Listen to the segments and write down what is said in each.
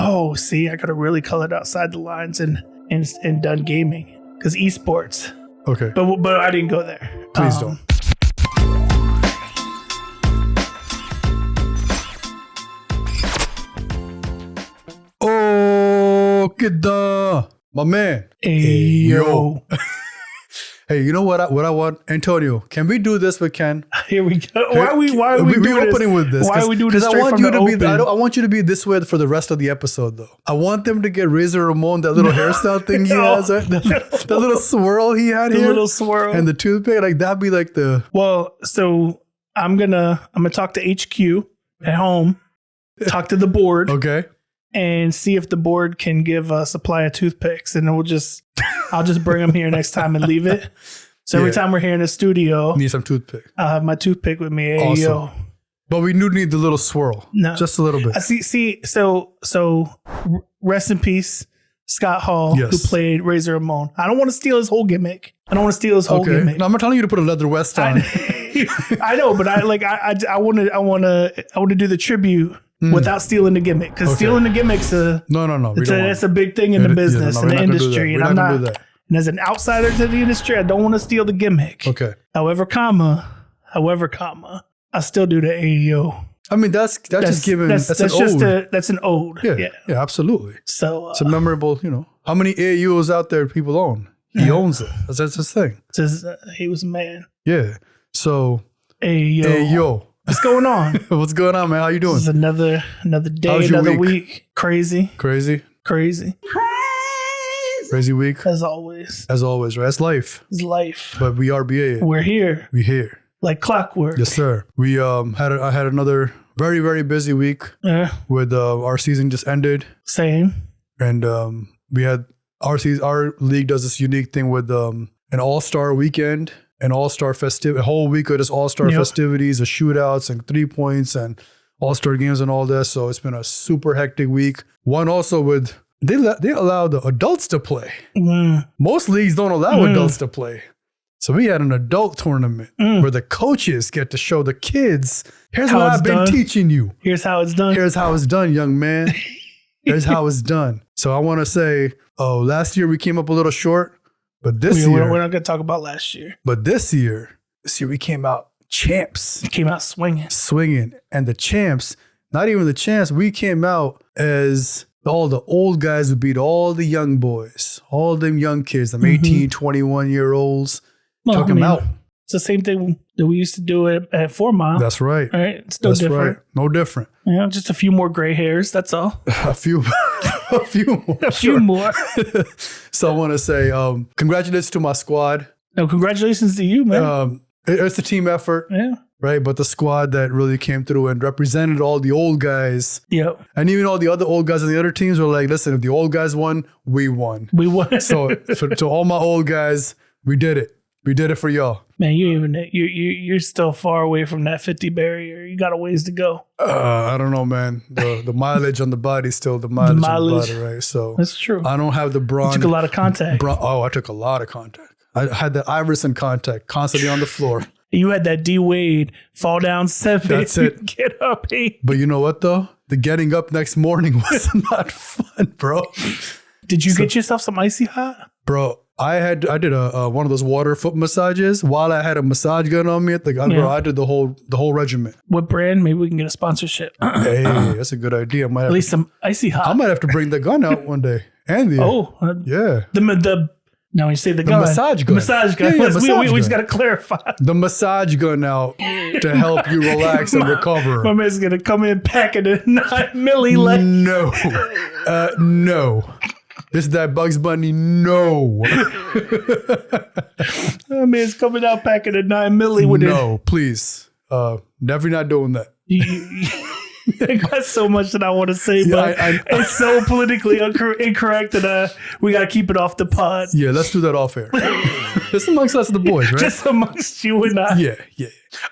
Oh, see, I could have really colored outside the lines and done gaming because esports. Okay. But I didn't go there. Please don't. Oh, kida. My man. Ayo. Hey, you know what I want? Antonio, can we do this with Ken? Here we go. Why are we opening with this? Why are we doing this straight from the open? I want you to be this way for the rest of the episode, though. I want them to get Razor Ramon, that little hairstyle thing he has, right? The little swirl he had here. The little swirl. And the toothpick, like that'd be like the... Well, so I'm gonna talk to HQ at home, talk to the board. Okay. And see if the board can give a supply of toothpicks, and I'll just bring them here next time and leave it. So every time we're here in the studio, need some toothpick. I'll have my toothpick with me. Hey, awesome. yo. But we do need the little swirl. No, just a little bit. So rest in peace, Scott Hall, who played Razor Ramon. I don't want to steal his whole gimmick. No, I'm not telling you to put a leather vest on. I know, but I want to do the tribute. Without stealing the gimmick, because stealing the gimmick's that's a big thing in the business and the industry, and I'm not. And as an outsider to the industry, I don't want to steal the gimmick. Okay. However, I still do the AEO. I mean, that's just given. That's an ode. That's an ode. Yeah, absolutely. So it's a memorable. How many AEOs out there people own? He owns it. That's his thing. He was a man. Yeah. So AEO. What's going on? What's going on, man? How you doing? This is another day, another week. Crazy week. As always, right? That's life. It's life. But we RBA it. We're here. Like clockwork. Yes, sir. We I had another very, very busy week. With our season just ended. Same. And we had our league does this unique thing with an all-star weekend. An all-star festive, a whole week of just all-star festivities, the shootouts and 3 points and all-star games and all this. So it's been a super hectic week. One also with, they allow the adults to play. Most leagues don't allow adults to play. So we had an adult tournament where the coaches get to show the kids, here's what I've been teaching you. Here's how it's done. Here's how it's done, young man. Here's how it's done. So I want to say, last year we came up a little short. But this year... We're not going to talk about last year. But this year we came out champs. We came out swinging. And the champs, not even the champs, we came out as all the old guys who beat all the young boys, all them young kids, them 18, 21-year-olds. Took them out. It's the same thing that we used to do at 4 Mile. That's right. Right? It's still different. Right. No different. Yeah, just a few more gray hairs. That's all. A few more. A few more. So I want to say congratulations to my squad. No, congratulations to you, man. It's a team effort. Yeah. Right. But the squad that really came through and represented all the old guys. Yep. And even all the other old guys on the other teams were like, listen, if the old guys won, we won. So to all my old guys, we did it. We did it for y'all. Man, you're still far away from that 50 barrier. You got a ways to go. I don't know, man. The mileage on the body is still the mileage on the body, right? So that's true. I don't have the brawn. You took a lot of contact. I took a lot of contact. I had the Iverson contact constantly on the floor. You had that D Wade fall down 7. That's it. Get up 8. But you know what though? The getting up next morning was not fun, bro. Did you get yourself some icy hot? Bro, I did a one of those water foot massages while I had a massage gun on me. Bro, I did the whole regimen. What brand? Maybe we can get a sponsorship. Hey, that's a good idea. At least some icy hot. I might have to bring the gun out one day. And yeah. Now when you say the gun. Massage gun. The massage gun. Yeah, we just got to clarify. The massage gun out to help you relax and recover. My man's going to come in packing a 9 milli. No. This is that Bugs Bunny. No. That man's coming out packing a 9 milli with it. No, please. Never not doing that. I got so much that I want to say, but it's so politically incorrect that we got to keep it off the pod. Yeah, let's do that off air. Just amongst us, the boys, right? Just amongst you and I. Yeah.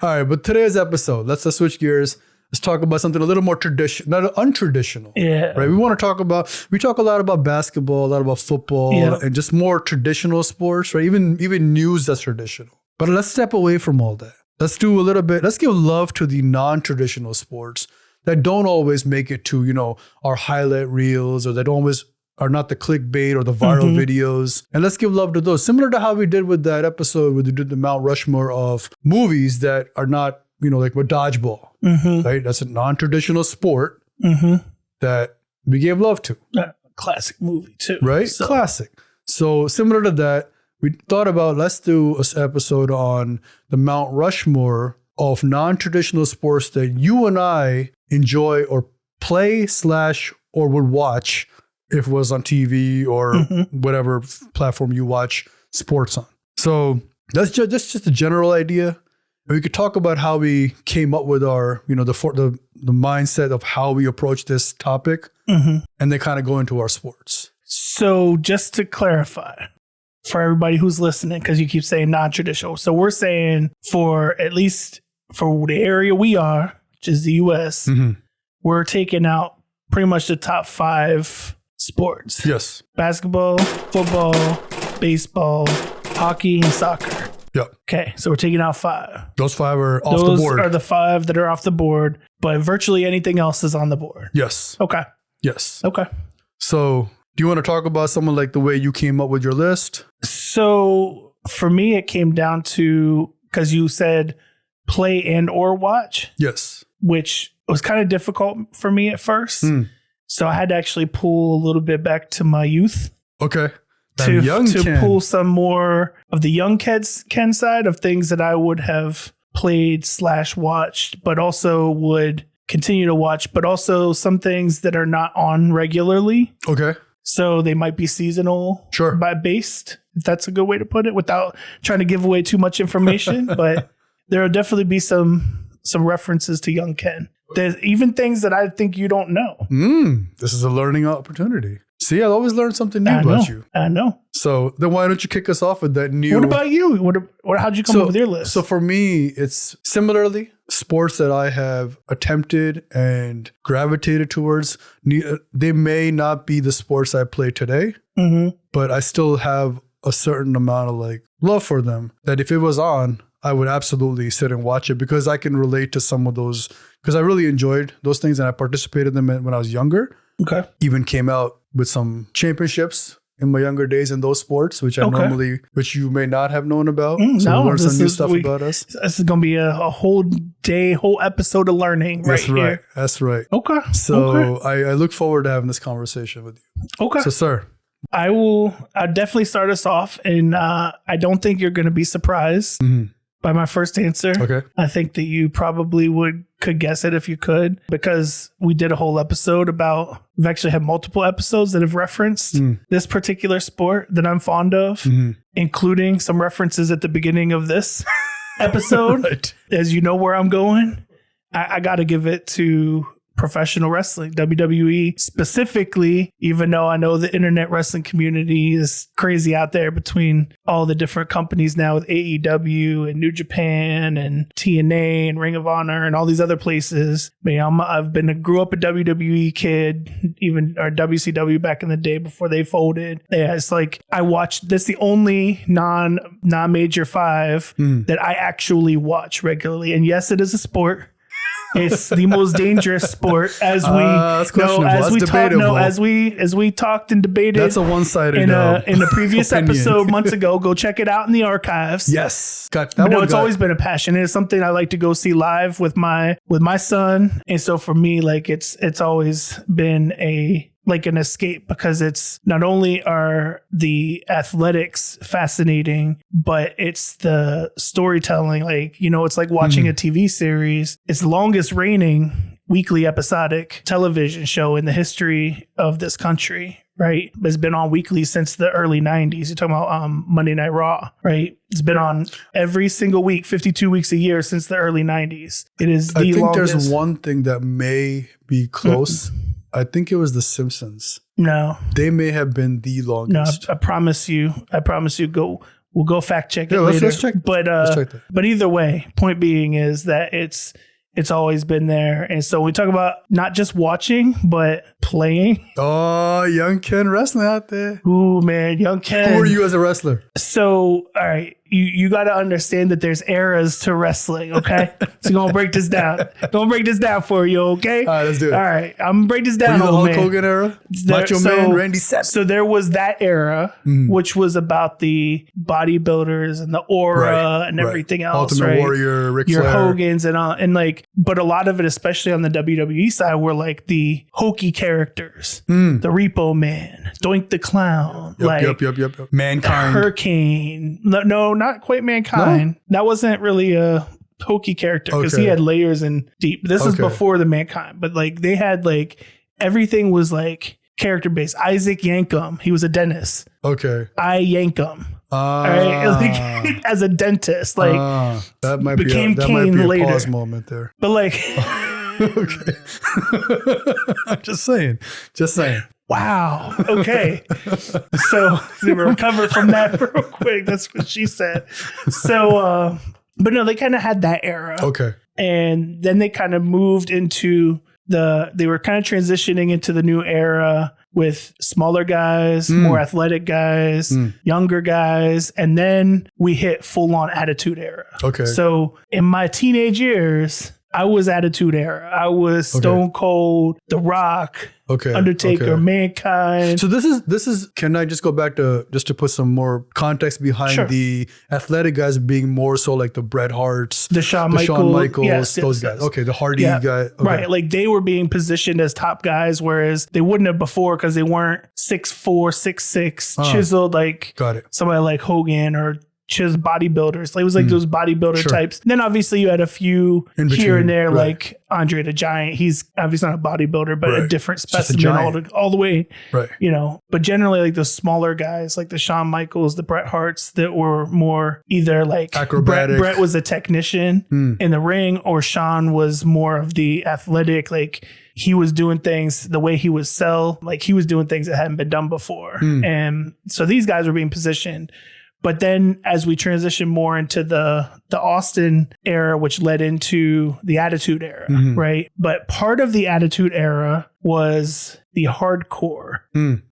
All right, but today's episode, let's switch gears. Let's talk about something a little more traditional, not untraditional. Yeah. Right. We talk a lot about basketball, a lot about football, and just more traditional sports, right? Even news that's traditional. But let's step away from all that. Let's do a little bit. Let's give love to the non-traditional sports, that don't always make it to, you know, our highlight reels, or that always are not the clickbait or the viral videos. And let's give love to those. Similar to how we did with that episode where we did the Mount Rushmore of movies that are not, you know, like with dodgeball, right? That's a non-traditional sport that we gave love to. Classic movie too. Right? So. Classic. So similar to that, we thought about, let's do an episode on the Mount Rushmore of non-traditional sports that you and I enjoy or play / or would watch if it was on TV or whatever platform you watch sports on. So that's just a general idea. And we could talk about how we came up with our, you know, the mindset of how we approach this topic, and then kind of go into our sports. So just to clarify for everybody who's listening, because you keep saying non-traditional. So we're saying for at least for the area we are, which is the US, we're taking out pretty much the top 5 sports. Yes. Basketball, football, baseball, hockey, and soccer. Yep. Okay, so we're taking out 5. Those 5 are off the board. Those are the 5 that are off the board, but virtually anything else is on the board. Yes. Okay. Yes. Okay. So do you want to talk about someone like the way you came up with your list? So for me, it came down to, because you said play and or watch. Yes. Which was kind of difficult for me at first. So I had to actually pull a little bit back to my youth. Okay. To pull some more of the young Ken side of things that I would have played / watched, but also would continue to watch, but also some things that are not on regularly. Okay. So they might be seasonal based, if that's a good way to put it, without trying to give away too much information. But there will definitely be some references to young Ken. There's even things that I think you don't know. This is a learning opportunity. See, I always learn something new about you. I know. So then why don't you kick us off with that new... What about you? How'd you come up with your list? So for me, it's similarly sports that I have attempted and gravitated towards. They may not be the sports I play today, but I still have a certain amount of like love for them that if it was on, I would absolutely sit and watch it because I can relate to some of those, because I really enjoyed those things and I participated in them when I was younger. Okay. Even came out with some championships in my younger days in those sports, which which you may not have known about. So we learned some new stuff about us. This is going to be a whole episode of learning here. That's right. Okay. So I look forward to having this conversation with you. Okay. So, sir. I'll definitely start us off, and I don't think you're going to be surprised by my first answer. Okay. I think that you probably could guess it if you could, because we did a whole episode we've actually had multiple episodes that have referenced this particular sport that I'm fond of, including some references at the beginning of this episode. Right. As you know where I'm going, I got to give it to professional wrestling, WWE specifically, even though I know the internet wrestling community is crazy out there between all the different companies now with AEW and New Japan and TNA and Ring of Honor and all these other places. But, grew up a WWE kid, even or WCW back in the day before they folded. Yeah, it's like I watched. That's the only non-major 5 that I actually watch regularly. And yes, it is a sport. It's the most dangerous sport, as we talked and debated. That's a one-sided in a previous episode months ago. Go check it out in the archives. Yes, it's always been a passion. It's something I like to go see live with my son, and so for me, like it's always been an escape, because it's not only are the athletics fascinating, but it's the storytelling. It's like watching a TV series. It's the longest reigning weekly episodic television show in the history of this country, right? It's been on weekly since the early 90s. You're talking about Monday Night Raw, right? It's been on every single week, 52 weeks a year since the early 90s. It is the longest. I think there's one thing that may be close. I think it was The Simpsons. No. They may have been the longest. No, I promise you. We'll go fact check it later. Let's check. But either way, point being is that it's always been there. And so we talk about not just watching, but playing. Oh, young Ken wrestling out there. Ooh, man, young Ken. Who are you as a wrestler? So, all right, you got to understand that there's eras to wrestling. Okay, so you're gonna break this down. Gonna break this down for you. Okay. All right, let's do it. All right, I'm gonna break this down. Were you the Hulk Hogan era? Macho Man, Randy Savage. So there was that era, which was about the bodybuilders and the aura and everything else. Ultimate Warrior, Ric Your Flair. Hogans and like, but a lot of it, especially on the WWE side, were like the hokey characters, the Repo Man, Doink the Clown, Yep. Mankind, Hurricane. No, not quite Mankind. No? That wasn't really a hokey character because he had layers and deep. This is before the Mankind, but like they had like everything was like character based. Isaac Yankum, he was a dentist. Okay, I Yankum. All right, like, as a dentist, like that might became be a, Kane later. Pause moment there, but like, okay, I'm just saying. Wow. Okay. So we recover from that real quick. That's what she said. So, but no, they kind of had that era. Okay. And then they kind of moved into they were kind of transitioning into the new era with smaller guys, more athletic guys, younger guys. And then we hit full on attitude era. Okay. So in my teenage years, I was Attitude Era. I was Stone Cold, The Rock, Undertaker, Mankind. So this is. Can I just go back to put some more context behind the athletic guys being more so like the Bret Harts, the Shawn Michaels, yes, those guys. Okay, the Hardy guy. Okay. Right, like they were being positioned as top guys, whereas they wouldn't have before because they weren't 6'4", 6'6", chiseled like somebody like Hogan or bodybuilders. Like, it was like those bodybuilder types. And then obviously you had a few here and there, like Andre the Giant. He's obviously not a bodybuilder, but a different specimen all the way. Right. You know, but generally like the smaller guys, like the Shawn Michaels, the Bret Harts, that were more either like acrobatic. Bret was a technician in the ring, or Shawn was more of the athletic, like he was doing things the way he would sell, like he was doing things that hadn't been done before. And so these guys were being positioned. But then as we transition more into the Austin era, which led into the Attitude Era, right? But part of the Attitude Era was the hardcore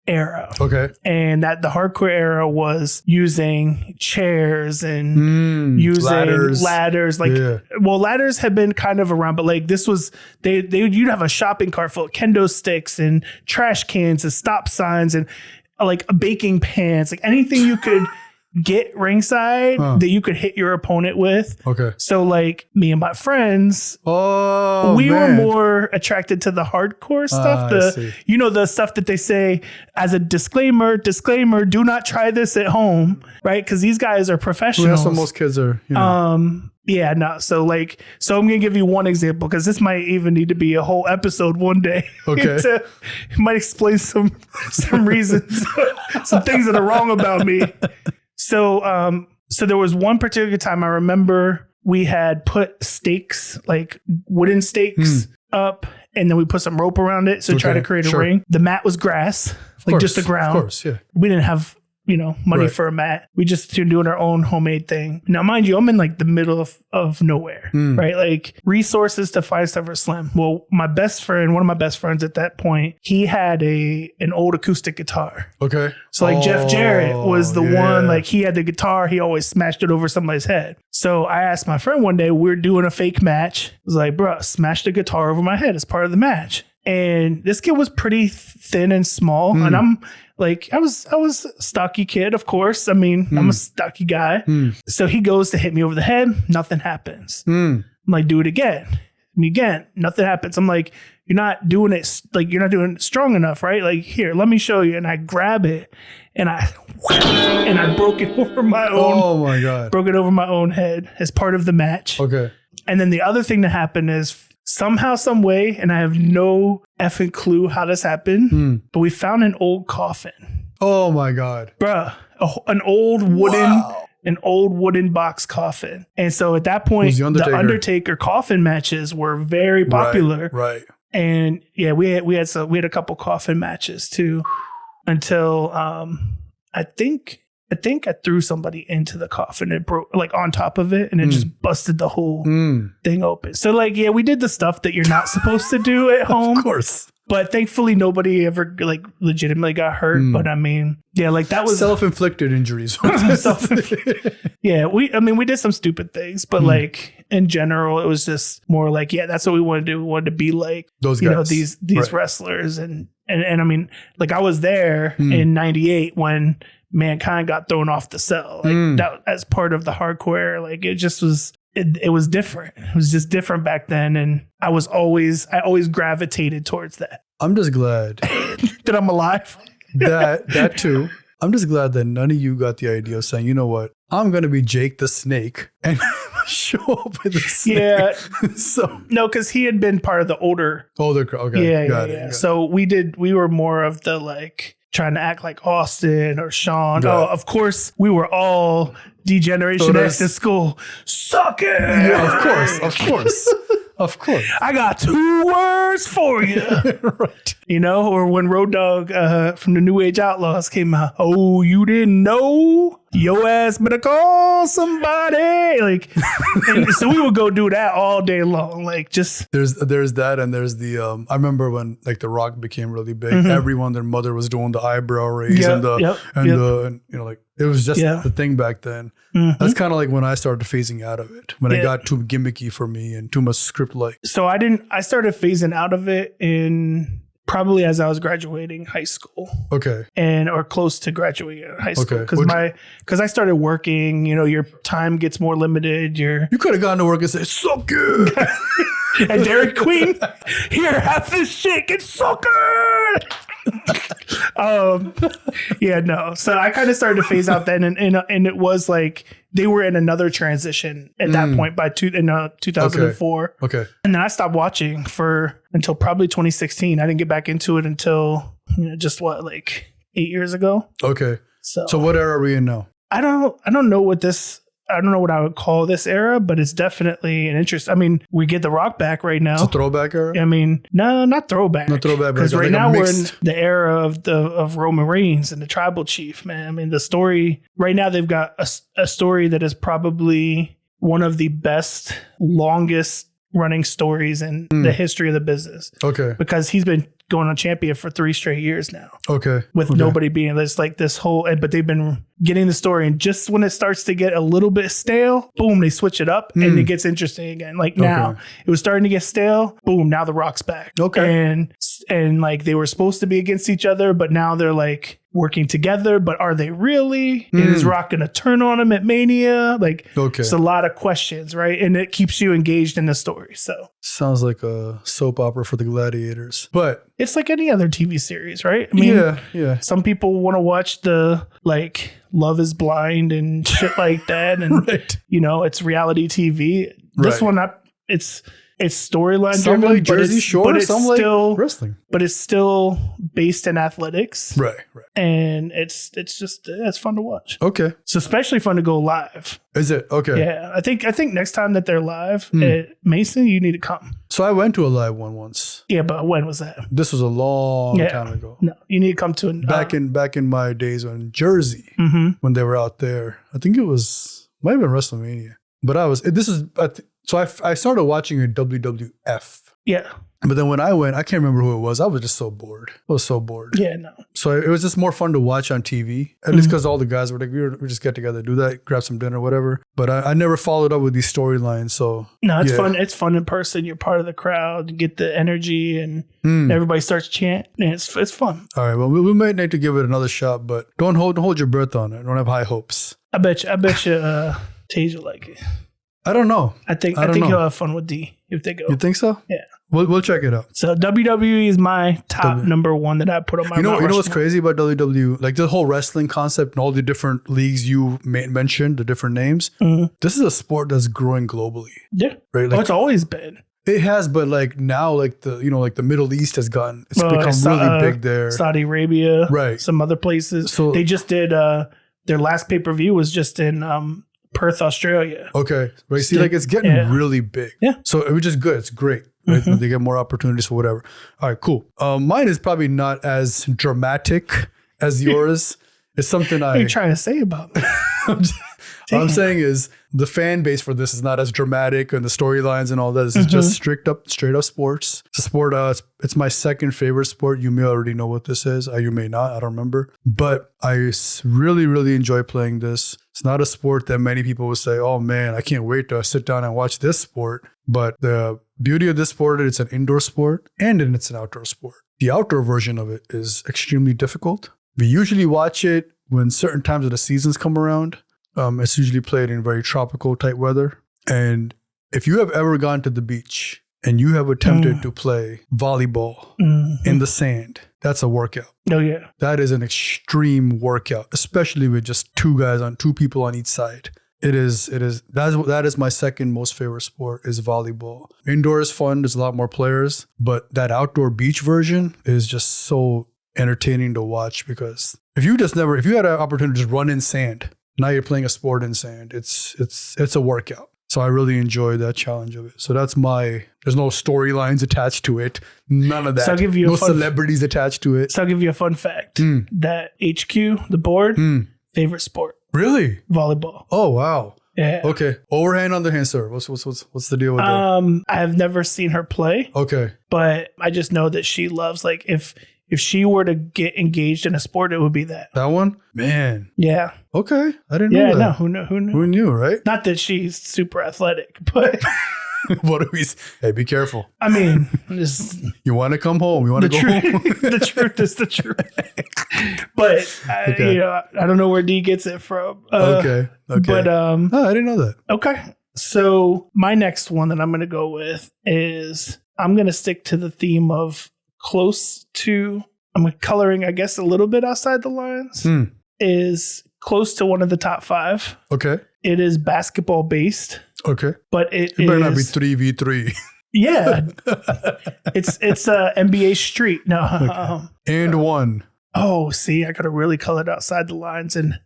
era. Okay. And that the hardcore era was using chairs and using ladders. Like, well, ladders had been kind of around, but like this was, you'd have a shopping cart full of kendo sticks and trash cans and stop signs and like baking pans, like anything you could get ringside that you could hit your opponent with. Okay. So like me and my friends, we were more attracted to the hardcore stuff. The stuff that they say as a disclaimer, do not try this at home, right? Because these guys are professionals. That's what most kids are. You know. Yeah, no. So I'm going to give you one example because this might even need to be a whole episode one day. Okay. It might explain some reasons, some things that are wrong about me. So there was one particular time I remember we had put stakes, like wooden stakes up, and then we put some rope around it to try to create a ring. The mat was grass, just the ground. Of course, yeah. We didn't have, money for a mat. We just doing our own homemade thing. Now, mind you, I'm in like the middle of nowhere, right? Like resources to find stuff are slim. Well, one of my best friends at that point, he had an old acoustic guitar. Okay. So like Jeff Jarrett was the one, like he had the guitar. He always smashed it over somebody's head. So I asked my friend one day, we're doing a fake match. I was like, bro, smash the guitar over my head as part of the match. And this kid was pretty thin and small. And I'm like, I was a stocky kid, of course. I mean, I'm a stocky guy. So he goes to hit me over the head. Nothing happens. I'm like, do it again. And again, nothing happens. I'm like, you're not doing it strong enough, right? Like, here, let me show you. And I grab it and I broke it over my own. Oh my God. Broke it over my own head as part of the match. Okay. And then the other thing that happened is somehow, some way, and I have no effing clue how this happened, but we found an old coffin. Oh my God. Bruh, an old wooden box coffin. And so at that point, the Undertaker coffin matches were very popular. Right. And yeah, we had a couple coffin matches too, until I think I threw somebody into the coffin. It broke like on top of it, and it just busted the whole thing open. So like, yeah, we did the stuff that you're not supposed to do at home. Of course. But thankfully nobody ever like legitimately got hurt. But I mean, yeah, like that was self-inflicted injuries. Yeah, we did some stupid things, but like in general, it was just more like, yeah, that's what we wanted to do. We wanted to be like those guys, these wrestlers, and I mean, like I was there in '98 when Mankind got thrown off the cell, like that as part of the hardcore. Like it just was. It was different. It was just different back then, and I always gravitated towards that. I'm just glad that I'm alive. that too. I'm just glad that none of you got the idea of saying, you know what, I'm going to be Jake the Snake and show up with the snake. Yeah. So no, because he had been part of the older. Okay. Yeah, got yeah. it. So we were more of the like trying to act like Austin or Sean. Oh, of course, we were all D-Generation X in school. Suck it. Yeah, of course. I got 2 words for you. Right. You know, or when Road Dogg from the New Age Outlaws came out, oh, you didn't know? Your ass better call somebody. Like, and so we would go do that all day long. Like, just there's that, and there's the I remember when like The Rock became really big. Everyone, their mother was doing the eyebrow raise and you know, like it was just the thing back then. That's kind of like when I started phasing out of it, when it got too gimmicky for me and too much script like. So I started phasing out of it in probably as I was graduating high school. Okay. Or close to graduating high school. Because I started working, you know, your time gets more limited. You could have gone to work and said, so good. And Dairy Queen, here, have this shit. It's so good. Yeah, no. So I kind of started to phase out then, and it was like they were in another transition at that point in 2004. Okay. And then I stopped watching until probably 2016. I didn't get back into it until just like 8 years ago. Okay. So what era are we in now? I don't know what I would call this era, but it's definitely an interest. I mean, we get The Rock back right now. It's a throwback era? I mean, no, not throwback. Not throwback, because right now we're in the era of Roman Reigns and the tribal chief, man. I mean, the story right now, they've got a story that is probably one of the best, longest running stories in the history of the business. Okay. Because he's been going on champion for 3 straight years now. Okay. With nobody being this whole, but they've been getting the story, and just when it starts to get a little bit stale, boom, they switch it up and it gets interesting again. Like now it was starting to get stale. Boom. Now The Rock's back. Okay. And like they were supposed to be against each other, but now they're like working together, but are they really? Is Rock going to turn on him at Mania? Like, it's a lot of questions, right? And it keeps you engaged in the story. So sounds like a soap opera for the gladiators, but it's like any other TV series, right? I mean, yeah. Some people want to watch the like Love is Blind and shit like that, and it's reality TV. This one, it's storyline driven, like Jersey Shore, but it's still wrestling. But it's still based in athletics, right? And it's fun to watch. Okay, it's especially fun to go live. Is it? Okay, yeah. I think next time that they're live at Mason, you need to come. So I went to a live one once. Yeah, but when was that? This was a long time ago. No, you need to come to back in my days in Jersey when they were out there. I think might have been WrestleMania, but So I started watching a WWF. Yeah. But then when I went, I can't remember who it was. I was just so bored. I was so bored. Yeah, no. So it was just more fun to watch on TV. At least because all the guys were like, we just get together, do that, grab some dinner, whatever. But I never followed up with these storylines. So no, it's fun. It's fun in person. You're part of the crowd. You get the energy, and everybody starts chanting. And it's fun. All right. Well, we might need to give it another shot, but don't hold your breath on it. Don't have high hopes. I bet you, Tage will like it. I don't know. I think he'll have fun with D if they go. You think so? Yeah. We'll check it out. So WWE is my top number one that I put on my. You know what's crazy about WWE? Like the whole wrestling concept and all the different leagues you mentioned, the different names. This is a sport that's growing globally. Yeah. Right. Like, it's always been. It has, but like now, like the Middle East has become really big there. Saudi Arabia, right? Some other places. So they just did their last pay-per-view was just in Perth, Australia. Okay. Right. See, like it's getting really big. Yeah. So it was just good. It's great. Right? They get more opportunities for whatever. All right, cool. Mine is probably not as dramatic as yours. It's something What are you trying to say about me? What I'm saying is the fan base for this is not as dramatic and the storylines and all that. This is just straight up sports. It's a sport. It's my second favorite sport. You may already know what this is. You may not. I don't remember. But I really, really enjoy playing this. It's not a sport that many people would say, oh man, I can't wait to sit down and watch this sport. But the beauty of this sport, it's an indoor sport and it's an outdoor sport. The outdoor version of it is extremely difficult. We usually watch it when certain times of the seasons come around. It's usually played in very tropical type weather. And if you have ever gone to the beach and you have attempted to play volleyball in the sand, that's a workout. Oh yeah. That is an extreme workout, especially with just two people on each side. That is my second most favorite sport is volleyball. Indoor is fun. There's a lot more players, but that outdoor beach version is just so entertaining to watch because if you had an opportunity to just run in sand, now you're playing a sport in sand. It's a workout. So I really enjoy that challenge of it. So there's no storylines attached to it. None of that. So I'll give you no celebrities attached to it. So I'll give you a fun fact. That HQ, the board, favorite sport. Really? Volleyball. Oh, wow. Yeah. Okay. Overhand, underhand, sir. What's the deal with that? I have never seen her play. Okay. But I just know that she loves, like, if she were to get engaged in a sport, it would be that. That one? Man. Yeah. Okay. I didn't know that. Yeah, no. Who knew? Who knew, right? Not that she's super athletic, but... What do we say? Hey, be careful. I mean, just... You want to come home. You want to go home. The truth is the truth. But, I don't know where D gets it from. Okay. But, I didn't know that. Okay. So my next one that I'm going to go with is I'm going to stick to the theme of I'm coloring, I guess, a little bit outside the lines, is close to one of the top 5. Okay. It is basketball based. Okay. But it better not be 3v3. Yeah. it's NBA Street. No. Okay. And one. Oh, see, I got to really color it outside the lines and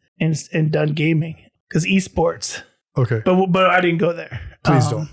done gaming because esports. Okay. But I didn't go there. Please don't.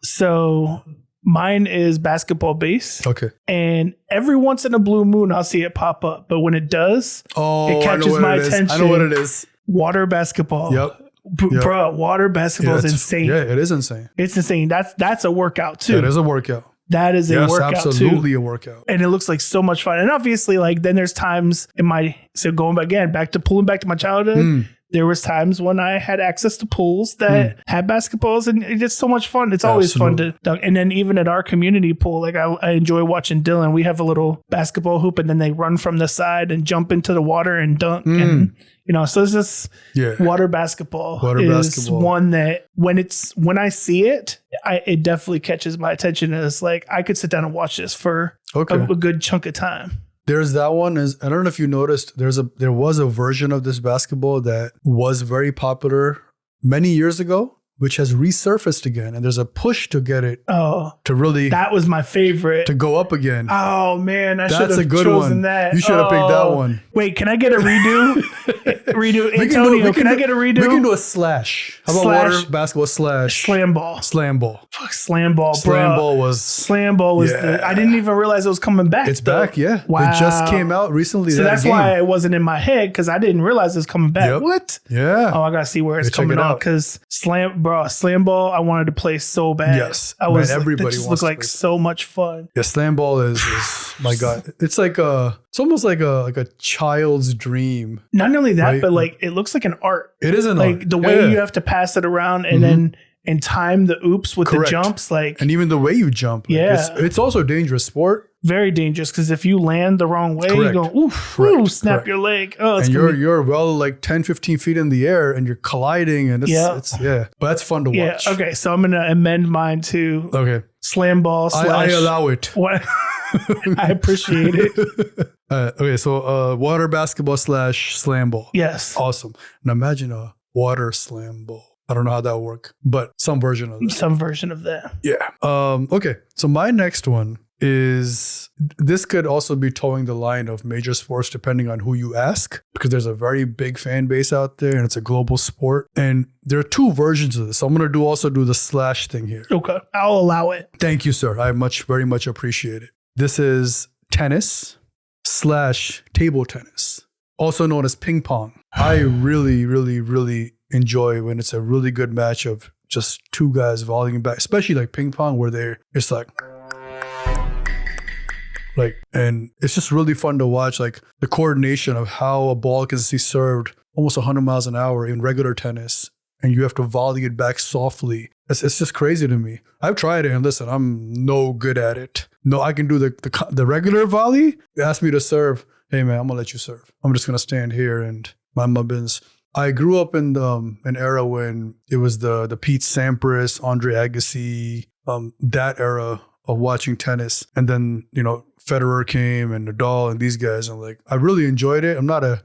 So mine is basketball base. Okay. And every once in a blue moon, I'll see it pop up. But when it does, it catches my attention. I know what it is. Water basketball. Yep. Bro, water basketball is insane. Yeah, it is insane. It's insane. That's a workout too. It is a workout. That is a workout too. Absolutely a workout. And it looks like so much fun. And obviously, like, then there's times pulling back to my childhood. There was times when I had access to pools that had basketballs, and it's so much fun. It's always fun to dunk. And then even at our community pool, like I enjoy watching Dylan. We have a little basketball hoop, and then they run from the side and jump into the water and dunk. And so it's just water basketball is one that when I see it, it definitely catches my attention. And it's like I could sit down and watch this for a good chunk of time. There's that one. I don't know if you noticed, there was a version of this basketball that was very popular many years ago, which has resurfaced again. And there's a push to get it to really... That was my favorite. To go up again. Oh, man. I should have That's a good chosen one. that. You should have picked that one. Wait, can I get a redo? Antonio, can I get a redo? We can do a slash. How about water basketball slash? Slam ball. Fuck, slam ball, bro. Slam ball was I didn't even realize it was coming back. It's back, yeah. Wow. It just came out recently. So that's why it wasn't in my head, because I didn't realize it was coming back. Yep. What? Yeah. Oh, I got to see where it's coming out, because slam ball, I wanted to play so bad. Yes. Everybody just looked like so much fun. Yeah, slam ball is my God. It's like it's almost like a child's dream. Not only that, right? But like it looks like an art. It is an art. Like the way you have to pass it around and then time the oops with the jumps, and even the way you jump. It's also a dangerous sport. Very dangerous, because if you land the wrong way, you go snap your leg. Oh, and you're well like 10, 15 feet in the air and you're colliding, and it's but that's fun to watch. Yeah. Okay, so I'm gonna amend mine to slam ball. I allow it. What? I appreciate it. Okay, so water basketball slash slam ball. Yes. Awesome. Now imagine a water slam ball. I don't know how that would work, but some version of that. Some version of that. Yeah. Okay. So my next one is, this could also be towing the line of major sports depending on who you ask, because there's a very big fan base out there and it's a global sport. And there are 2 versions of this. So I'm going to also do the slash thing here. Okay. I'll allow it. Thank you, sir. I very much appreciate it. This is tennis / table tennis, also known as ping pong. I really, really, really enjoy when it's a really good match of just two guys volleying back, especially like ping pong where it's like, and it's just really fun to watch, like the coordination of how a ball can be served almost 100 miles an hour in regular tennis, and you have to volley it back softly. It's just crazy to me. I've tried it, and listen, I'm no good at it. No, I can do the regular volley. They asked me to serve. Hey man, I'm gonna let you serve. I'm just gonna stand here and mind my business. I grew up in an era when it was the Pete Sampras, Andre Agassi, that era of watching tennis, and then Federer came and Nadal and these guys, and like I really enjoyed it. I'm not a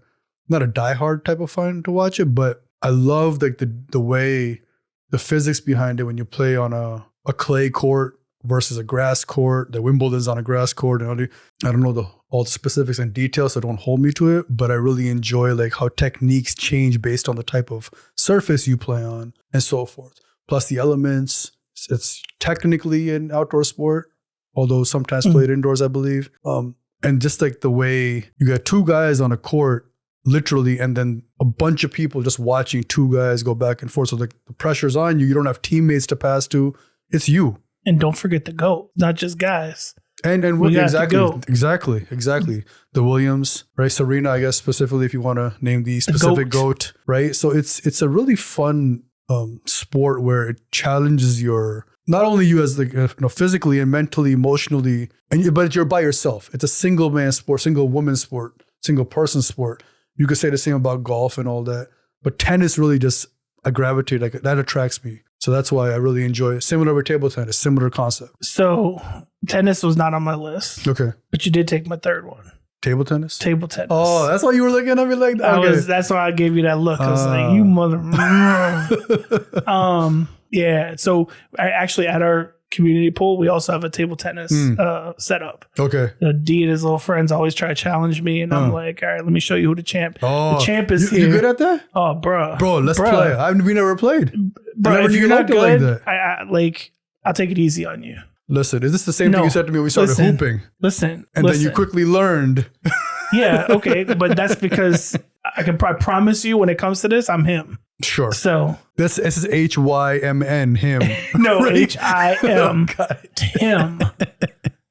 diehard type of fan to watch it, but I love like the way the physics behind it when you play on a clay court versus a grass court. The Wimbledon's on a grass court, and I don't know all the specifics and details, so don't hold me to it. But I really enjoy like how techniques change based on the type of surface you play on and so forth. Plus the elements. It's technically an outdoor sport, although sometimes played indoors, I believe. And just like the way you got two guys on a court, literally, and then a bunch of people just watching two guys go back and forth. So like the pressure's on you. You don't have teammates to pass to. It's you. And don't forget the GOAT, not just guys. And exactly. The Williams, right? Serena, I guess specifically, if you want to name the specific GOAT, right? So it's a really fun sport where it challenges not only you as physically and mentally, emotionally, but you're by yourself. It's a single man sport, single woman sport, single person sport. You could say the same about golf and all that, but tennis really I gravitate, like that attracts me. So that's why I really enjoy it. Similar with table tennis, similar concept. So tennis was not on my list. Okay. But you did take my third one. Table tennis? Table tennis. Oh, that's why you were looking at me like that? Okay. That's why I gave you that look. I was like, you mother. Yeah. So I actually, at our community pool, we also have a table tennis setup. Okay. D and his little friends always try to challenge me, and I'm like, all right, let me show you who the champ. Oh, the champ is here. You good at that? Oh, bro, let's play. We never played. Bro, if you're not good, like I'll take it easy on you. Listen, is this the same thing you said to me when we started hooping? Listen. Then you quickly learned. Yeah, okay. But that's because I can probably promise you when it comes to this, I'm him. Sure. So this is HYMN, him. No, HIM, him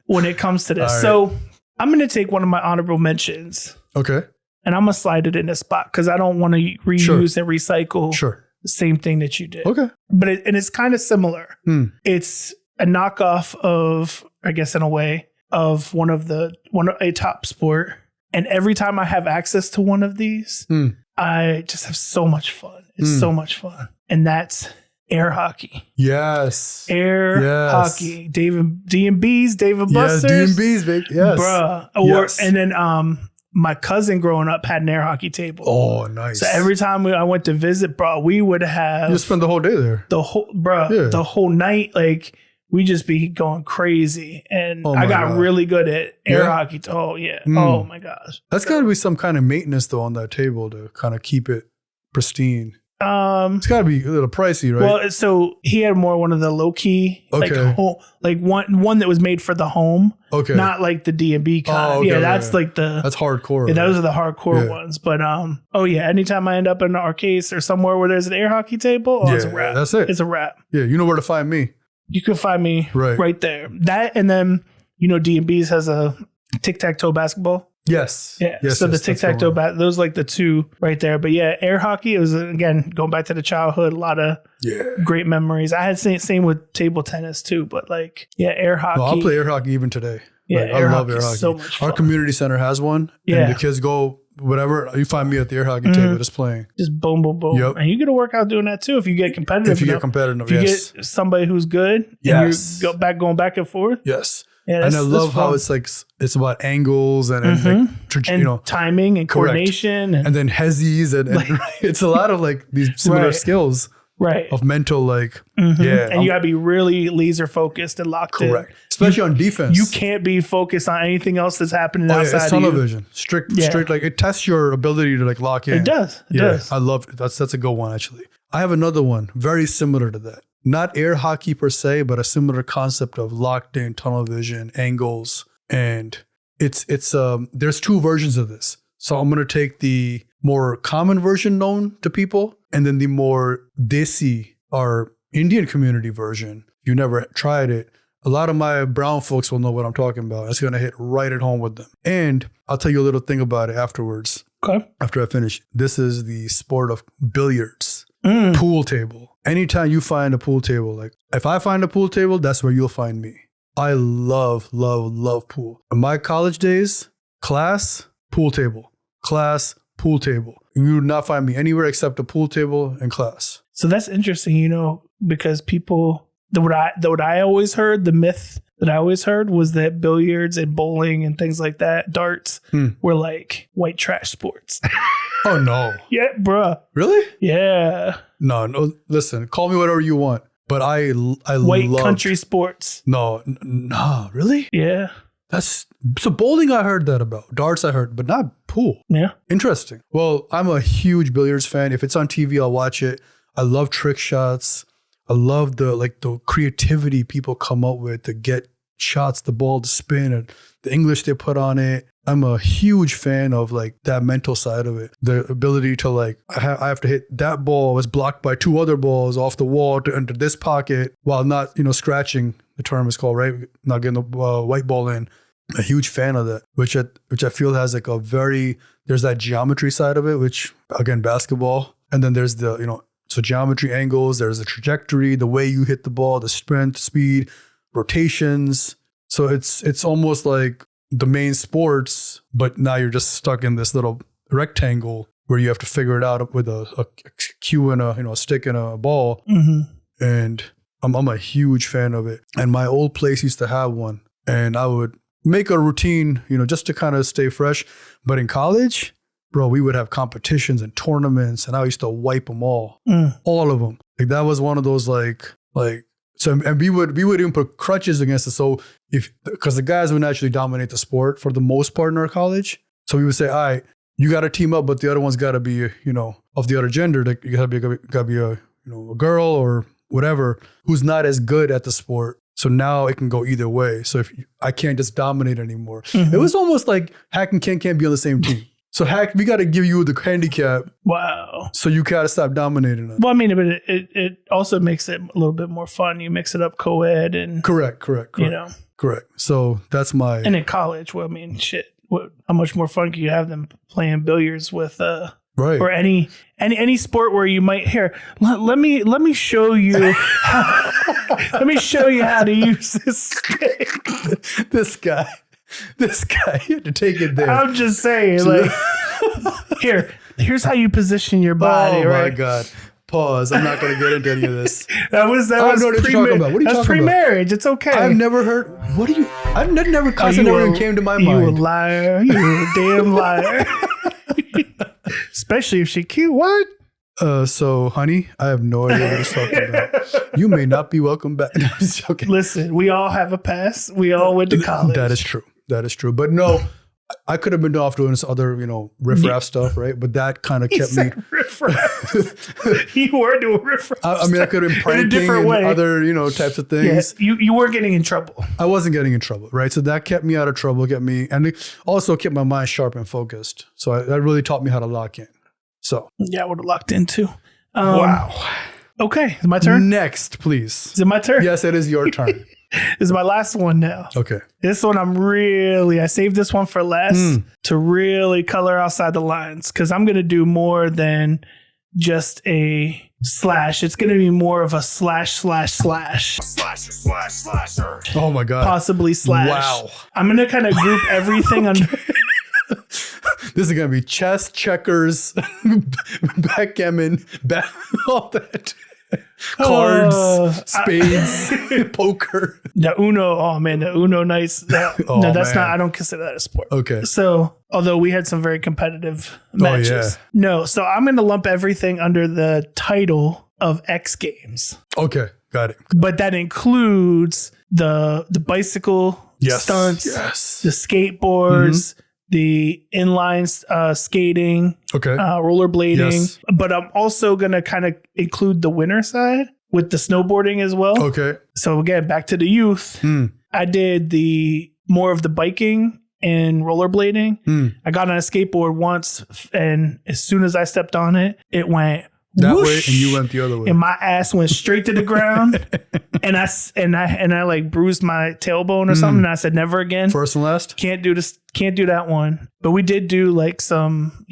when it comes to this. Right. So I'm going to take one of my honorable mentions. Okay. And I'm going to slide it in this spot because I don't want to reuse and recycle the same thing that you did. Okay. But it's kind of similar. It's a knockoff of, I guess in a way, of a top sport. And every time I have access to one of these, I just have so much fun. It's so much fun. And that's air hockey. Yes. Air hockey. D&B's, David Buster's. Yes, D&B's, baby. Yes. Bruh. And then my cousin growing up had an air hockey table. Oh, nice. So every time I went to visit, bro, we would have... You spend the whole day there. The whole night, like... We just be going crazy. And I got really good at air hockey. Oh, yeah. Oh, my gosh. That's got to be some kind of maintenance, though, on that table to kind of keep it pristine. It's got to be a little pricey, right? Well, so he had one of the low-key, like one that was made for the home. Okay. Not like the D&B kind. Oh, okay, that's like the... That's hardcore. Yeah, those are the hardcore ones. But, anytime I end up in an arcade or somewhere where there's an air hockey table, it's a wrap. That's it. It's a wrap. Yeah, you know where to find me. You can find me right there. That, and then, D&B's has a tic-tac-toe basketball. Yes. Yeah. So the tic-tac-toe, those like the two right there. But yeah, air hockey, it was, again, going back to the childhood, a lot of great memories. I had same with table tennis too, but air hockey. No, I'll play air hockey even today. Yeah, I love air hockey. So much fun. Our community center has one. Yeah. And the kids go, whatever, you find me at the air hockey table just playing. Just boom, boom, boom. Yep. And you get to work out doing that too if you get competitive. If you get somebody who's good and you're going back and forth. Yes. Yeah, and I love how it's it's about angles and timing and coordination. And then hezzies and it's a lot of these similar skills. Right. Of mental, and you gotta be really laser focused and locked in. Correct. Especially on defense. You can't be focused on anything else that's happening outside it's tunnel vision. Strict, it tests your ability to lock in. It does. It does. I love it. That's a good one, actually. I have another one very similar to that. Not air hockey per se, but a similar concept of locked in tunnel vision, angles. And it's there's two versions of this. So I'm gonna take the more common version known to people, and then the more desi, our Indian community version. If you never tried it, a lot of my brown folks will know what I'm talking about. It's going to hit right at home with them. And I'll tell you a little thing about it afterwards. Okay. After I finish. This is the sport of billiards. Pool table. Anytime you find a pool table, like if I find a pool table, that's where you'll find me. I love pool. In my college days, class, pool table. Class, pool table. You would not find me anywhere except a pool table and class. So that's interesting, because people, what I always heard, the myth that I always heard was that billiards and bowling and things like that, darts, were like white trash sports. Oh, no. Yeah, bruh. Really? Yeah. No, listen, call me whatever you want, but I white country sports. No, really? Yeah. So bowling I heard that about. Darts I heard, but not pool. Yeah. Interesting. Well, I'm a huge billiards fan. If it's on TV, I'll watch it. I love trick shots. I love the creativity people come up with to get shots, the ball to spin, and the English they put on it. I'm a huge fan of like that mental side of it. The ability to I have to hit that ball was blocked by 2 other balls off the wall to enter this pocket while not, scratching, the term is called, right? Not getting the white ball in. A huge fan of that, which I feel has like there's that geometry side of it, which again, basketball. And then there's so geometry angles, there's the trajectory, the way you hit the ball, the strength, speed, rotations. So it's almost like the main sports, but now you're just stuck in this little rectangle where you have to figure it out with a cue and a stick and a ball. Mm-hmm. And I'm a huge fan of it. And my old place used to have one, and I would make a routine, just to kind of stay fresh. But in college, bro, we would have competitions and tournaments, and I used to wipe them all of them. Like that was one of those so, and we would even put crutches against it. So because the guys would naturally dominate the sport for the most part in our college. So we would say, all right, you got to team up, but the other one's got to be, of the other gender. Like you got to be a girl or whatever who's not as good at the sport. So now it can go either way. So I can't just dominate anymore. Mm-hmm. It was almost like Hak and Ken can't be on the same team. So Hak, we got to give you the handicap. Wow. So you got to stop dominating us. Well, I mean, but it also makes it a little bit more fun. You mix it up co-ed and... Correct. Correct. So that's my... And in college, well, I mean, shit. How much more fun can you have than playing billiards with... Right. Or any sport where you might hear, let me show you let me show you how to use this stick. This guy, you had to take it there. I'm just saying, here's how you position your body. Oh right? My God. Pause. I'm not going to get into any of this. That was what you're talking about. What are you talking pre-marriage. about? It's okay. I've never heard. What do you? I've never even came to my mind. You a liar. You a damn liar. Especially if she cute. What? So, honey, I have no idea what he's talking about. You may not be welcome back. No, I'm just joking. Listen, we all have a past. We all went to college. That is true. But no, I could have been off doing this other, riff-raff stuff, right? But that kind of kept me. Riff-raff. You were doing riff-raff. I mean, I could have been pranking and other, types of things. Yes, you were getting in trouble. I wasn't getting in trouble, right? So that kept me out of trouble, and it also kept my mind sharp and focused. So that really taught me how to lock in. So yeah, I would have locked in too. Wow. Okay, is it my turn? Next, please. Is it my turn? Yes, it is your turn. This is my last one now. Okay. This one I saved this one for last to really color outside the lines because I'm going to do more than just a slash. It's going to be more of a slash. Slasher. Oh my God. Possibly slash. Wow. I'm going to kind of group everything under... This is going to be chess, checkers, backgammon, all that. Cards, spades, poker. The Uno. Oh man, the Uno nights. Not. I don't consider that a sport. Okay. So, although we had some very competitive matches. Yeah. No, so I'm going to lump everything under the title of X Games. Okay, got it. But that includes the bicycle stunts, the skateboards, the inline skating, rollerblading. But I'm also going to kind of include the winter side with the snowboarding as well. Okay. So again, back to the youth. I did more of the biking in rollerblading. I got on a skateboard once, and as soon as I stepped on it, it went that whoosh, way, and you went the other way, and my ass went straight to the ground, and I like bruised my tailbone or something. And I said, never again. First and last. Can't do this. Can't do that one. But we did do like some,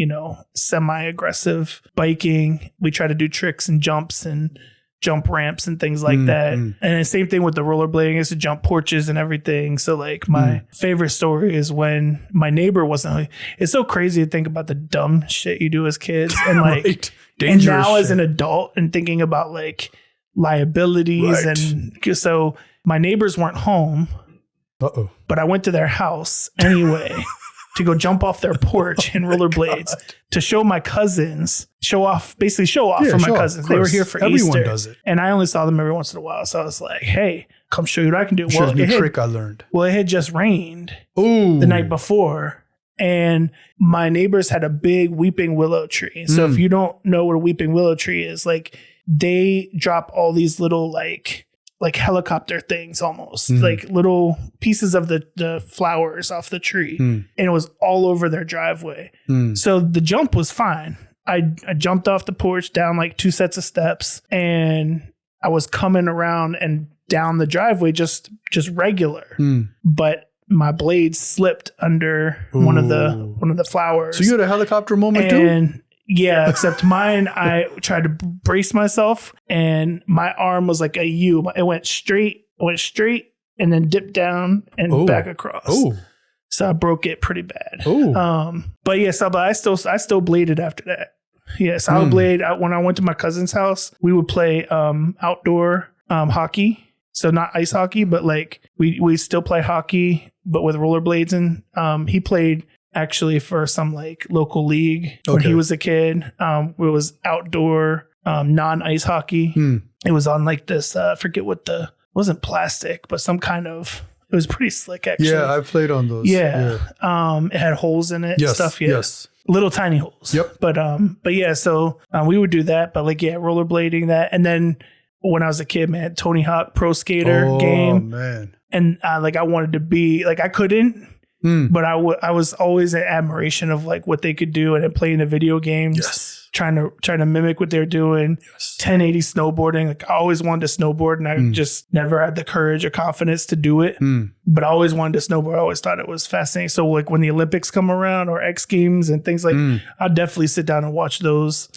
semi-aggressive biking. We try to do tricks and jumps and jump ramps and things like that. And the same thing with the rollerblading is to jump porches and everything. So like my favorite story is when my neighbor wasn't. It's so crazy to think about the dumb shit you do as kids and like. Right. And now as an adult and thinking about like liabilities. Right. And so my neighbors weren't home, but I went to their house anyway to go jump off their porch in rollerblades to show my cousins, show off for my cousins. They were here for Everyone Easter. Does it. And I only saw them every once in a while. So I was like, hey, come show you what I can do. Well, a trick I learned. Well, it had just rained the night before. And my neighbors had a big weeping willow tree. So if you don't know what a weeping willow tree is, like they drop all these little like helicopter things almost, like little pieces of the flowers off the tree. And it was all over their driveway. So the jump was fine. I jumped off the porch down like 2 sets of steps, and I was coming around and down the driveway just regular. But my blade slipped under one of the flowers. So you had a helicopter moment too? Yeah, except mine, I tried to brace myself and my arm was like a U. It went straight and then dipped down and back across. So I broke it pretty bad. But yeah, but I still bladed after that. Yeah, so I would blade. When I went to my cousin's house, we would play outdoor hockey. So not ice hockey, but like we still play hockey, but with rollerblades. And he played actually for some like local league when he was a kid. It was outdoor non-ice hockey. It was on like this, I forget what wasn't plastic, but some kind of, it was pretty slick actually. Yeah, I played on those. Yeah. It had holes in it and stuff. Yeah. Yes. Little tiny holes. Yep. But yeah, so we would do that, but like, yeah, rollerblading that. And then when I was a kid, man, Tony Hawk Pro Skater game. Oh, man. And like, I wanted to be, like, I couldn't, but I was always in admiration of like what they could do and then playing the video games. Yes. Trying to mimic what they're doing. Yes. 1080 snowboarding. Like I always wanted to snowboard and I just never had the courage or confidence to do it. But I always wanted to snowboard. I always thought it was fascinating. So like when the Olympics come around or X Games and things like, I'll definitely sit down and watch those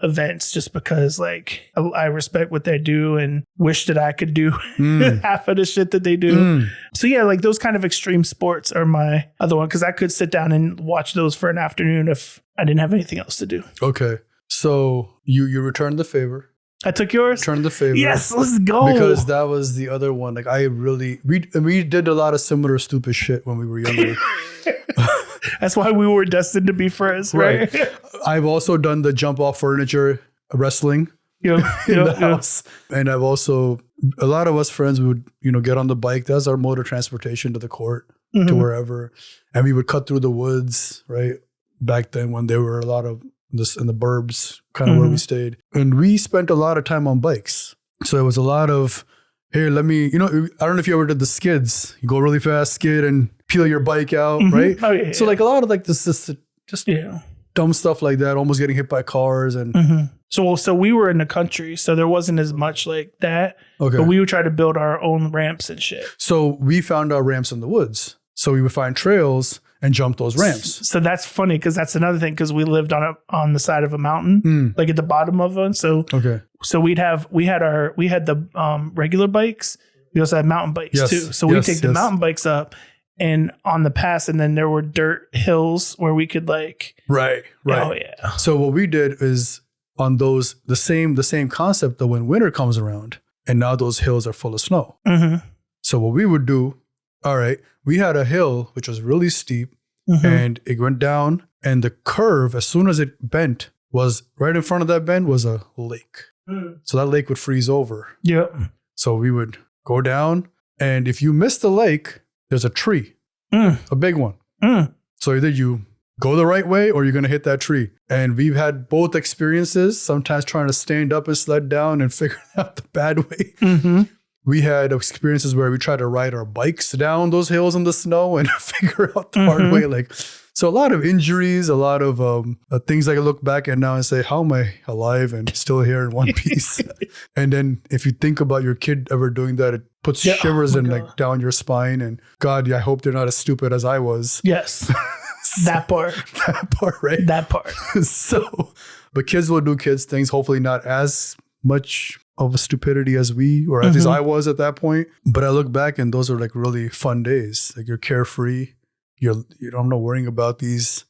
events just because like I respect what they do and wish that I could do half of the shit that they do. So yeah, like those kind of extreme sports are my other one because I could sit down and watch those for an afternoon if I didn't have anything else to do. Okay. So you returned the favor. I took yours? Returned the favor. Yes, let's go. Because that was the other one. Like we did a lot of similar stupid shit when we were younger. That's why we were destined to be friends, right? I've also done the jump off furniture wrestling in the house. And I've also, a lot of us friends would, get on the bike. That's our mode of transportation to the court, to wherever. And we would cut through the woods, right? Back then when there were a lot of this in the burbs, kind of where we stayed. And we spent a lot of time on bikes. So it was a lot of, hey, let me, I don't know if you ever did the skids. You go really fast, skid and peel your bike out, right? Oh, yeah, so like a lot of like this just dumb stuff like that, almost getting hit by cars. And So we were in the country, so there wasn't as much like that. Okay. But we would try to build our own ramps and shit. So we found our ramps in the woods. So we would find trails and jump those ramps. So that's funny because that's another thing because we lived on the side of a mountain, like at the bottom of one. So we had the regular bikes. We also had mountain bikes too. So we take the mountain bikes up and on the pass, and then there were dirt hills where we could like right. Oh yeah. So what we did is on those the same concept that when winter comes around and now those hills are full of snow. So what we would do. All right. We had a hill, which was really steep and it went down and the curve, as soon as it bent, was right in front of that bend was a lake. So that lake would freeze over. Yep. So we would go down and if you miss the lake, there's a tree, a big one. So either you go the right way or you're going to hit that tree. And we've had both experiences, sometimes trying to stand up and sled down and figure out the bad way. we had experiences where we tried to ride our bikes down those hills in the snow and figure out the hard way. Like, so a lot of injuries, a lot of things I can look back at now and say, how am I alive and still here in one piece? And then if you think about your kid ever doing that, it puts shivers like down your spine. And God, I hope they're not as stupid as I was. Yes. That part. That part, right? That part. So, but kids will do kids things, hopefully not as much of a stupidity as we, or at least I was at that point. But I look back and those are like really fun days. Like you're carefree. You're not worrying about these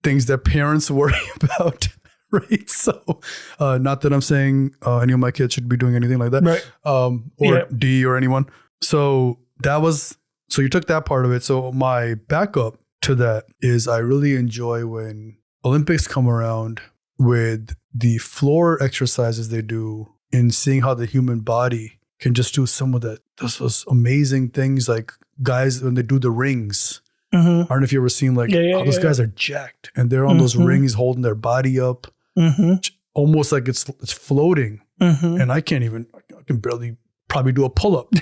things that parents worry about, right? So, not that I'm saying any of my kids should be doing anything like that, right? Or D or anyone. So so you took that part of it. So my backup to that is I really enjoy when Olympics come around with the floor exercises they do and seeing how the human body can just do some of those amazing things, like guys when they do the rings. I don't know if you ever seen those guys are jacked and they're on those rings holding their body up, almost like it's floating. And I can barely probably do a pull-up.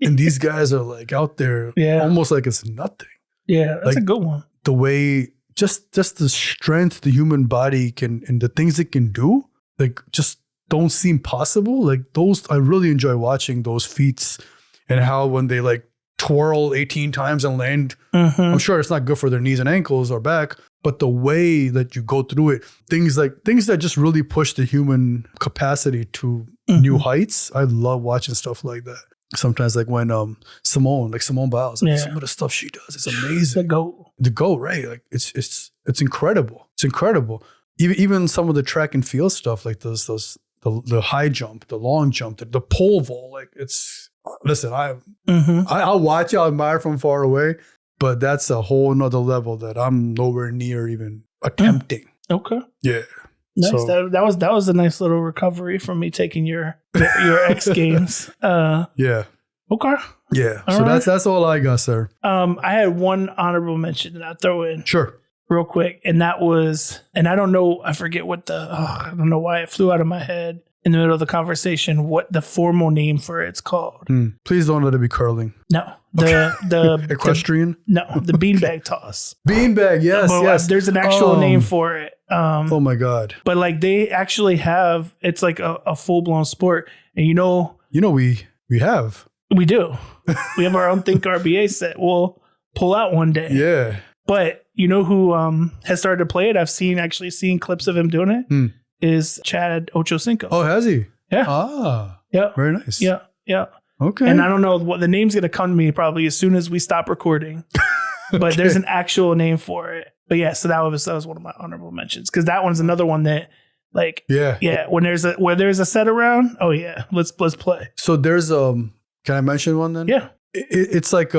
And these guys are like out there almost like it's nothing. Yeah, that's a good one. The way, just the strength the human body can, and the things it can do, like just don't seem possible. Like those, I really enjoy watching those feats and how when they like twirl 18 times and land, I'm sure it's not good for their knees and ankles or back, but the way that you go through it, things that just really push the human capacity to new heights. I love watching stuff like that. Sometimes like when Simone Biles, some of the stuff she does, it's amazing. The GOAT, right? Like it's incredible. It's incredible. Even some of the track and field stuff, like the high jump, the long jump, the pole vault, like it's, listen, I'll watch it, I'll admire from far away, but that's a whole nother level that I'm nowhere near even attempting. Okay. Yeah. Nice. So, that was a nice little recovery from me taking your X Games. Yeah. Okay. Yeah. All so right. that's all I got, sir. I had one honorable mention that I'll throw in. Sure. Real quick. And that was, and I don't know, I forget I don't know why it flew out of my head in the middle of the conversation, what the formal name for it's called. Please don't let it be curling. No. The equestrian? The beanbag toss. Beanbag, yes. There's an actual name for it. Oh my God. But like they actually have, it's like a full-blown sport. And we have. We do. We have our own Think RBA set. We'll pull out one day. Yeah. But you know who has started to play it? I've actually seen clips of him doing it. Is Chad Ochocinco. Oh, has he? Yeah. Ah. Yeah. Very nice. Yeah. Yeah. Okay. And I don't know what the name's going to come to me probably as soon as we stop recording. But there's an actual name for it. But yeah, so that was one of my honorable mentions, because that one's another one that when there's a set around, let's play. So there's can I mention one then? Yeah. It's like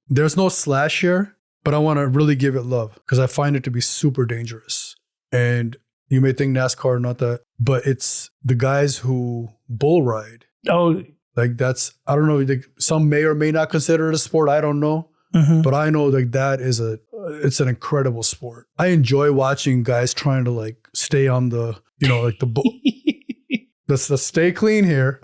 there's no slash here, but I want to really give it love because I find it to be super dangerous. And you may think NASCAR, not that, but it's the guys who bull ride. Oh, like that's, I don't know, like some may or may not consider it a sport. I don't know. But I know like that is it's an incredible sport. I enjoy watching guys trying to like stay on the, like the bull. Let's stay clean here.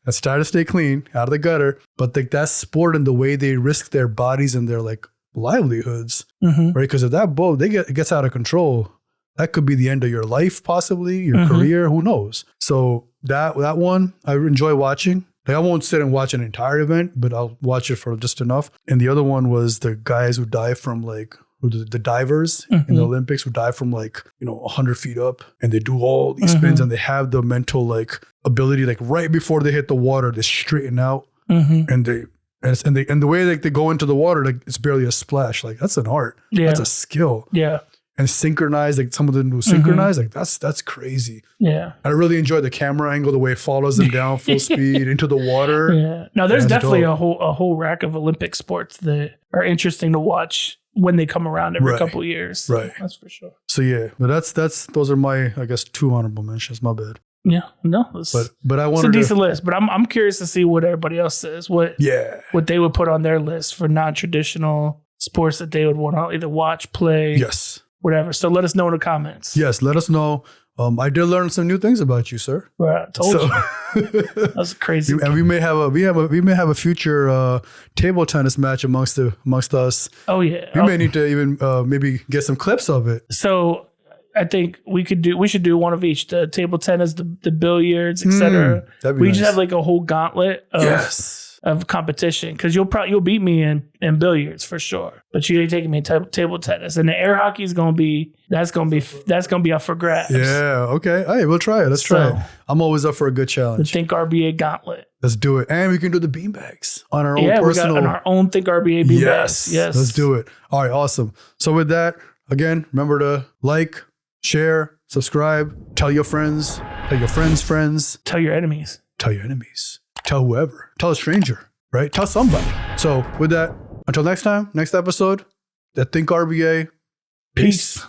Let's try to stay clean out of the gutter. But like that sport and the way they risk their bodies and their like livelihoods, right? Because if that bull, it gets out of control, that could be the end of your life, possibly your career. Who knows? So that one I enjoy watching. Like I won't sit and watch an entire event, but I'll watch it for just enough. And the other one was the guys who dive from the divers in the Olympics who dive from 100 feet up, and they do all these spins, and they have the mental like ability, like right before they hit the water, they straighten out, and the way like they go into the water, like it's barely a splash. Like that's an art. Yeah. That's a skill. Yeah. And synchronize, like some of them do synchronize, like that's crazy. Yeah. I really enjoy the camera angle, the way it follows them down full speed into the water. Yeah. Now there's definitely a whole rack of Olympic sports that are interesting to watch when they come around every couple of years. Right. That's for sure. So yeah, but those are my, I guess, 2 honorable mentions. My bad. Yeah. No. But I wanted it's a decent list. But I'm curious to see what everybody else says. What they would put on their list for non-traditional sports that they would want to either watch, play. Yes. Whatever. So let us know in the comments. Yes, let us know. I did learn some new things about you, sir. Well, I told you. That's crazy. And we may have a future table tennis match amongst us. Oh yeah. We may need to even maybe get some clips of it. So I think we should do one of each: the table tennis, the billiards, etc. We just have like a whole gauntlet of competition, because you'll beat me in billiards for sure, but you ain't taking me table tennis, and the air hockey is gonna be up for grabs. Yeah. Okay. Hey, we'll try it. Let's try it. I'm always up for a good challenge. The Think RBA gauntlet. Let's do it, and we can do the beanbags on our own personal. We got on our own Think RBA beanbags. Yes. Let's do it. All right. Awesome. So with that, again, remember to like, share, subscribe, tell your friends, tell your friends, tell your enemies, tell whoever, tell a stranger, right? Tell somebody. So with that, until next time, next episode, the Think RBA. Peace.